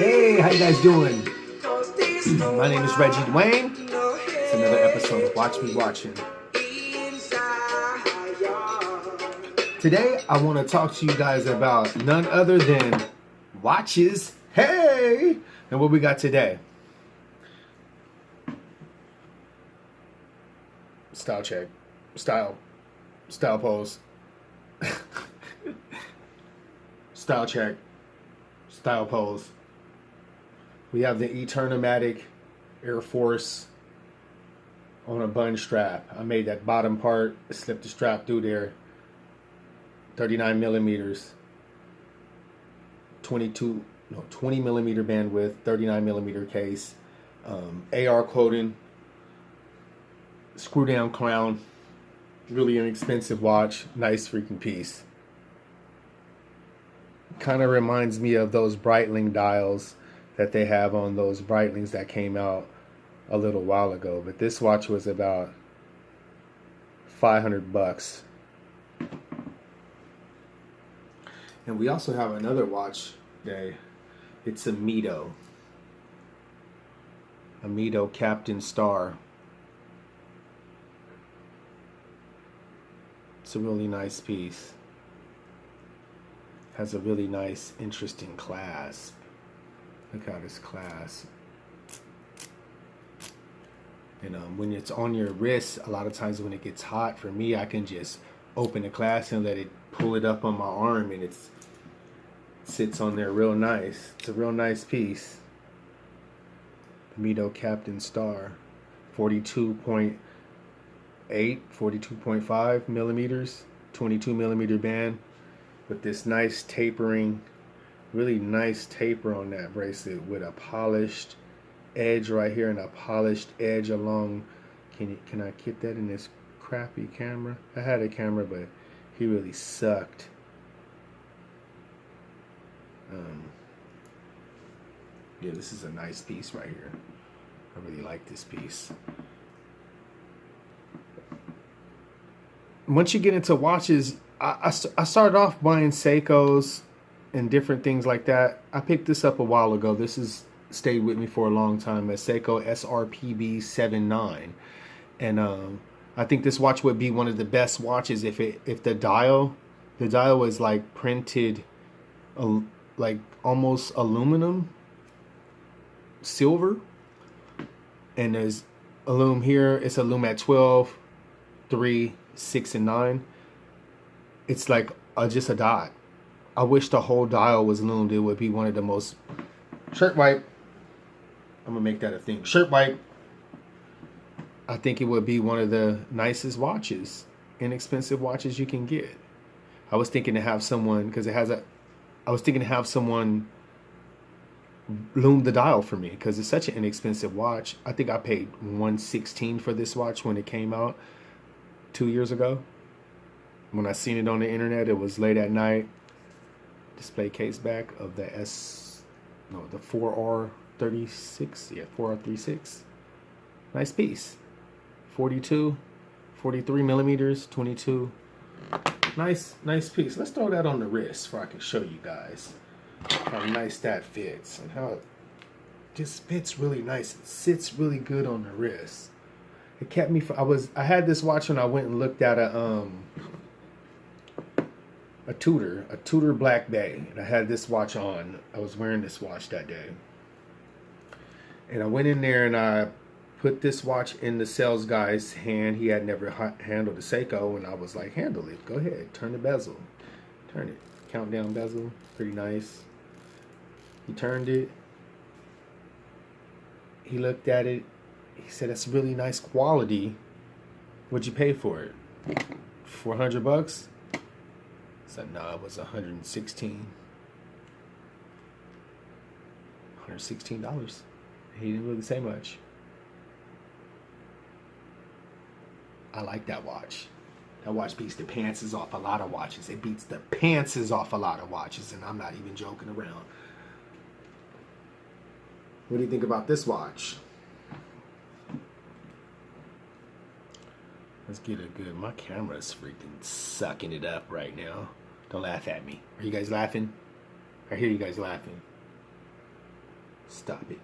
Hey, how you guys doing? My name is Reggie Dwayne. It's another episode of Watch Me Watching. Today, I want to talk to you guys about none other than watches. Hey! And what we got today? Style check. Style pose. Style check. Style pose. We have the Eternamatic Air Force on a bun strap. I made that bottom part, slipped the strap through there. 39 millimeters. 20 millimeter bandwidth, 39 millimeter case. AR coating. Screw down crown. Really inexpensive watch. Nice freaking piece. Kind of reminds me of those Breitling dials that they have on those Breitlings that came out a little while ago. But this watch was about $500. And we also have another watch today. It's a Mito. A Mito Captain Star. It's a really nice piece. Has a really nice, interesting clasp. Look how this clasp. And when it's on your wrist, a lot of times when it gets hot, for me, I can just open the clasp and let it pull it up on my arm, and it sits on there real nice. It's a real nice piece. The Mito Captain Star, 42.8, 42.5 millimeters, 22 millimeter band, with this nice tapering, really nice taper on that bracelet, with a polished edge right here and a polished edge along. Can I get that in this crappy camera? I had a camera, but he really sucked. Yeah, this is a nice piece right here. I really like this piece. Once you get into watches, I started off buying Seikos and different things like that. I picked this up a while ago. This has stayed with me for a long time. A Seiko SRPB 79, and I think this watch would be one of the best watches if the dial was like printed, like almost aluminum, silver, and there's a lume here. It's a lume at 12, 3, 6, and 9. It's like just a dot. I wish the whole dial was loomed. It would be one of the most... Shirt wipe. I'm going to make that a thing. Shirt wipe. I think it would be one of the nicest watches. Inexpensive watches you can get. I was thinking to have someone... Because it has a... I was thinking to have someone loom the dial for me. Because it's such an inexpensive watch. I think I paid $116 for this watch when it came out 2 years ago. When I seen it on the internet, it was late at night. Display case back of the the 4R36. Yeah, 4R36. Nice piece. 42, 43 millimeters, 22. Nice piece. Let's throw that on the wrist so I can show you guys how nice that fits and how it just fits really nice. It sits really good on the wrist. It kept me. I had this watch when I went and looked at a Tudor Black Bay, and I had this watch on. I was wearing this watch that day, and I went in there and I put this watch in the sales guy's hand. He had never handled a Seiko, and I was like, handle it, go ahead, turn the bezel, turn it, countdown bezel, pretty nice. He turned it, he looked at it, he said, that's really nice quality. What'd you pay for it? $400? I said, no, it was $116. $116. He didn't really say much. I like that watch. That watch beats the pantses off a lot of watches. It beats the pantses off a lot of watches, and I'm not even joking around. What do you think about this watch? Let's get a good... My camera's freaking sucking it up right now. Don't laugh at me. Are you guys laughing? I hear you guys laughing. Stop it.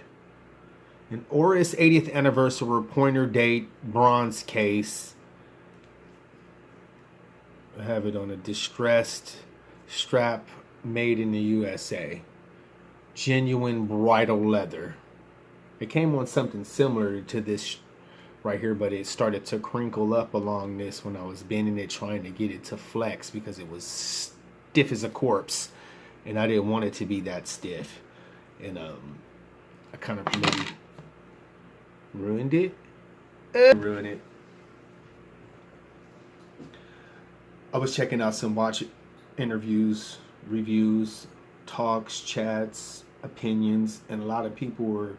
An Oris 80th anniversary pointer date bronze case. I have it on a distressed strap made in the USA. Genuine bridal leather. It came on something similar to this right here, but it started to crinkle up along this when I was bending it, trying to get it to flex because it was stiff as a corpse, and I didn't want it to be that stiff. And I kind of maybe ruined it. Ruined it. I was checking out some watch interviews, reviews, talks, chats, opinions, and a lot of people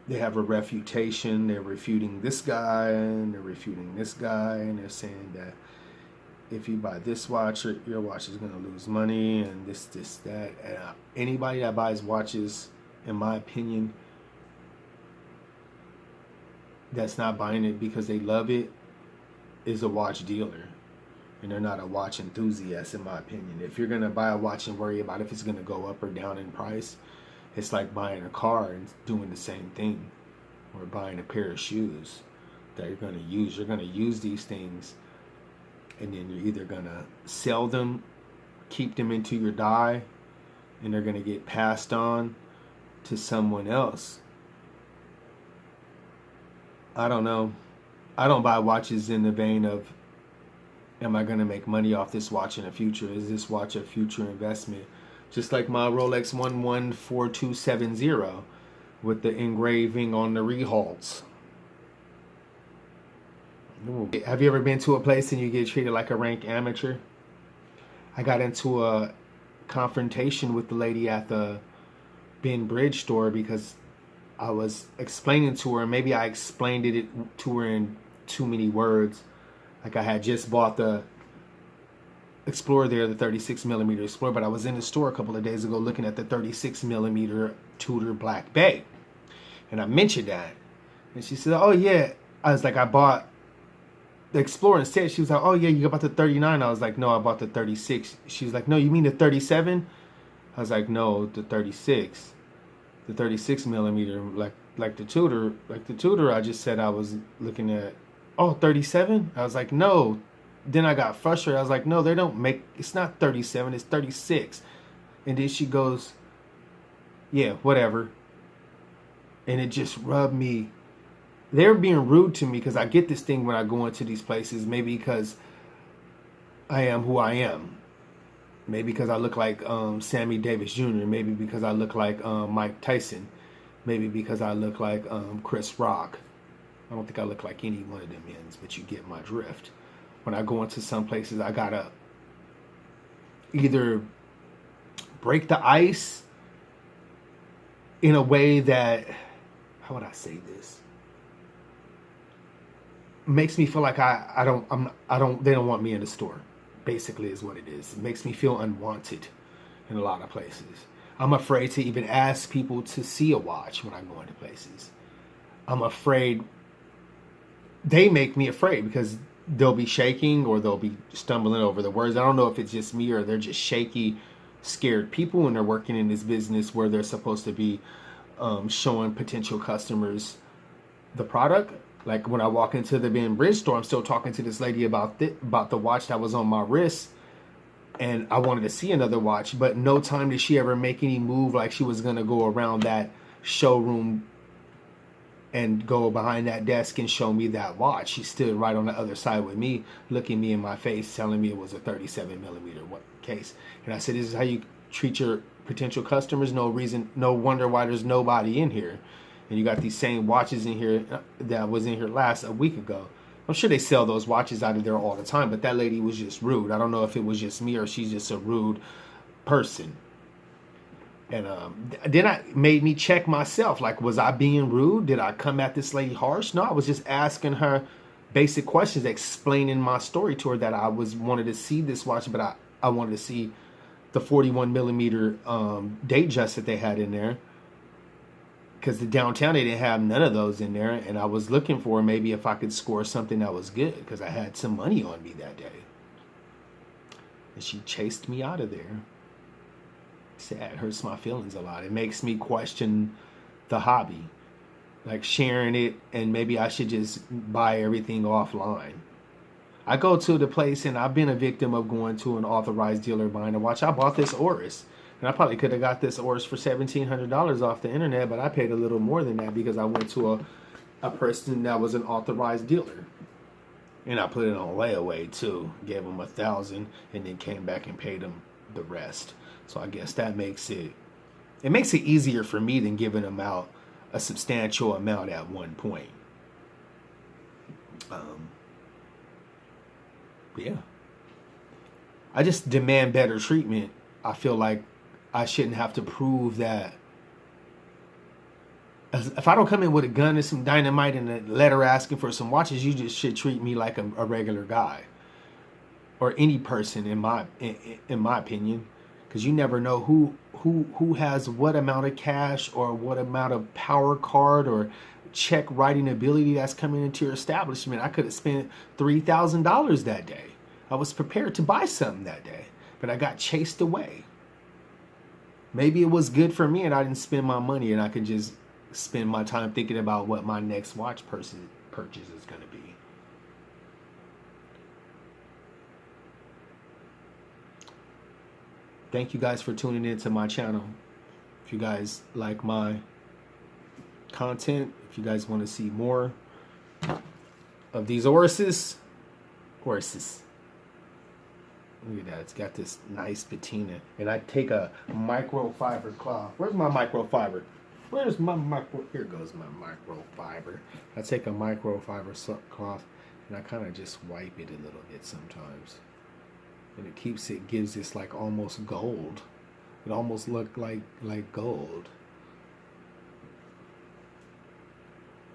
they have a refutation. They're refuting this guy and they're refuting this guy, and they're saying that if you buy this watch, your watch is going to lose money, and this, that. And anybody that buys watches, in my opinion, that's not buying it because they love it, is a watch dealer. And they're not a watch enthusiast, in my opinion. If you're going to buy a watch and worry about if it's going to go up or down in price, it's like buying a car and doing the same thing. Or buying a pair of shoes that you're going to use. You're going to use these things, and then you're either going to sell them, keep them into your die, and they're going to get passed on to someone else. I don't know. I don't buy watches in the vein of, am I going to make money off this watch in the future? Is this watch a future investment? Just like my Rolex 114270 with the engraving on the rehalts. Have you ever been to a place and you get treated like a rank amateur? I got into a confrontation with the lady at the Ben Bridge store because I was explaining to her, maybe I explained it to her in too many words. Like I had just bought the Explorer there, the 36mm Explorer, but I was in the store a couple of days ago looking at the 36mm Tudor Black Bay. And I mentioned that. And she said, oh yeah. I was like, I bought the Explorer instead. She was like, oh yeah, you bought the 39. I was like, no, I bought the 36. She was like, no, you mean the 37? I was like, no, the 36. The 36mm, like the Tudor. Like the Tudor, I just said I was looking at, oh, 37? I was like, no. Then I got frustrated. I was like, no, they don't make, it's not 37, it's 36. And then she goes, yeah, whatever. And it just rubbed me. They're being rude to me because I get this thing when I go into these places. Maybe because I am who I am. Maybe because I look like Sammy Davis Jr. Maybe because I look like Mike Tyson. Maybe because I look like Chris Rock. I don't think I look like any one of them ends, but you get my drift. When I go into some places, I gotta either break the ice in a way that, how would I say this? Makes me feel like they don't want me in the store. Basically is what it is. It makes me feel unwanted in a lot of places. I'm afraid to even ask people to see a watch when I go into places. I'm afraid. They make me afraid because they'll be shaking or they'll be stumbling over the words. I don't know if it's just me or they're just shaky, scared people when they're working in this business where they're supposed to be showing potential customers the product. Like when I walk into the Ben Bridge store, I'm still talking to this lady about the watch that was on my wrist, and I wanted to see another watch, but no time did she ever make any move like she was going to go around that showroom and go behind that desk and show me that watch. She stood right on the other side with me, looking me in my face, telling me it was a 37mm case. And I said, this is how you treat your potential customers? No wonder why there's nobody in here. And you got these same watches in here that was in here a week ago. I'm sure they sell those watches out of there all the time, but that lady was just rude. I don't know if it was just me or she's just a rude person. And then it made me check myself. Like, was I being rude? Did I come at this lady harsh? No, I was just asking her basic questions, explaining my story to her that I wanted to see this watch, but I wanted to see the 41mm Datejust that they had in there. Because the downtown, they didn't have none of those in there. And I was looking for maybe if I could score something that was good because I had some money on me that day. And she chased me out of there. sad. It hurts my feelings a lot. It makes me question the hobby, like sharing it, and maybe I should just buy everything offline. I go to the place, and I've been a victim of going to an authorized dealer buying a watch. I bought this Oris, and I probably could have got this Oris for $1,700 off the internet, but I paid a little more than that because I went to a person that was an authorized dealer. And I put it on layaway too. Gave them $1,000 and then came back and paid them the rest. So I guess that makes it easier for me than giving them out a substantial amount at one point. Yeah. I just demand better treatment. I feel like I shouldn't have to prove that. If I don't come in with a gun and some dynamite and a letter asking for some watches, you just should treat me like a regular guy, or any person in my opinion, because you never know who has what amount of cash or what amount of power card or check writing ability that's coming into your establishment. I could have spent $3,000 that day. I was prepared to buy something that day, but I got chased away. Maybe it was good for me and I didn't spend my money, and I could just spend my time thinking about what my next watch purchase is going to be. Thank you guys for tuning in to my channel. If you guys like my content, if you guys want to see more of these Orises. Look at that, it's got this nice patina. And I take a microfiber cloth. Where's my microfiber? Where's my micro? Here goes my microfiber. I take a microfiber cloth and I kind of just wipe it a little bit sometimes. And it gives this like almost gold. It almost looked like gold.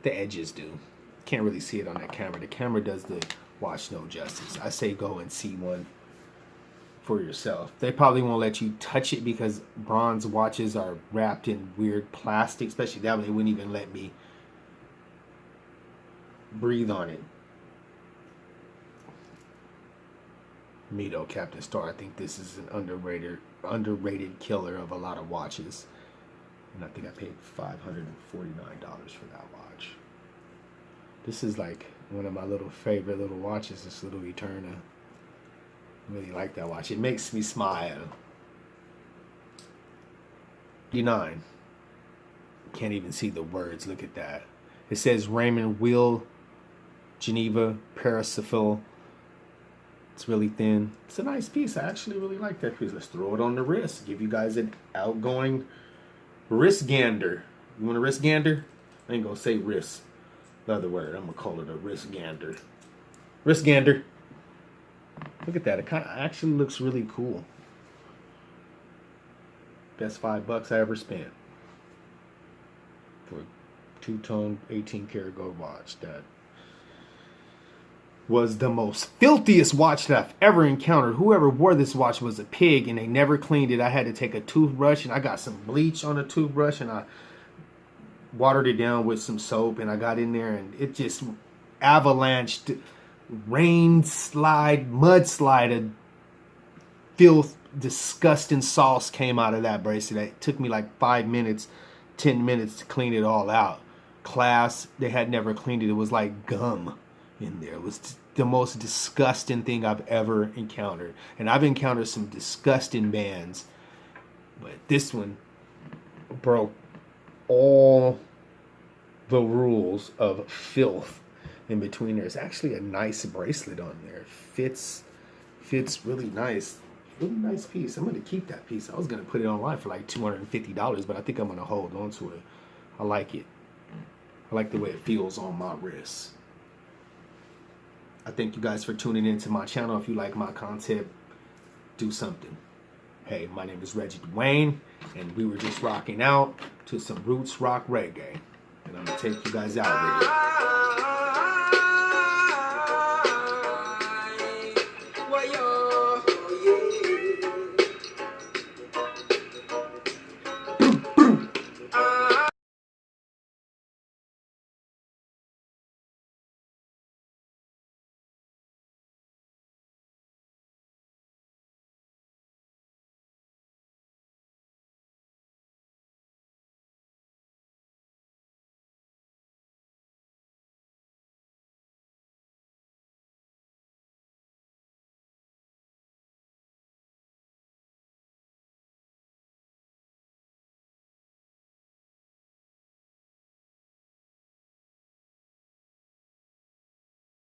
The edges do. Can't really see it on that camera. The camera does the watch no justice. I say go and see one for yourself. They probably won't let you touch it because bronze watches are wrapped in weird plastic, especially that one. They wouldn't even let me breathe on it. Mito Captain Star. I think this is an underrated killer of a lot of watches. And I think I paid $549 for that watch. This is like one of my little favorite little watches, this little Eterna. I really like that watch. It makes me smile. 59. Can't even see the words. Look at that. It says Raymond Wheel, Geneva, Parisifil. It's really thin. It's a nice piece. I actually really like that piece. Let's throw it on the wrist. Give you guys an outgoing wrist gander. You want a wrist gander? I ain't gonna say wrist. The other word. I'm gonna call it a wrist gander. Wrist gander. Look at that. It kind of actually looks really cool. Best $5 I ever spent for a two-tone 18-karat gold watch. That was the most filthiest watch that I've ever encountered. Whoever wore this watch was a pig, and they never cleaned it. I had to take a toothbrush, and I got some bleach on the toothbrush, and I watered it down with some soap, and I got in there, and it just avalanched. Rain slide, mudslide of filth, disgusting sauce came out of that bracelet. It took me like 5 minutes, 10 minutes to clean it all out. Class, they had never cleaned it. It was like gum in there. It was the most disgusting thing I've ever encountered. And I've encountered some disgusting bands, but this one broke all the rules of filth in between. There's actually a nice bracelet on there. Fits really nice. Really nice piece. I'm going to keep that piece. I was going to put it online for like $250, but I think I'm going to hold on to it. I like it. I like the way it feels on my wrist. I thank you guys for tuning into my channel. If you like my content, do something. Hey, my name is Reggie Dwayne, and we were just rocking out to some roots rock reggae. And I'm going to take you guys out with it.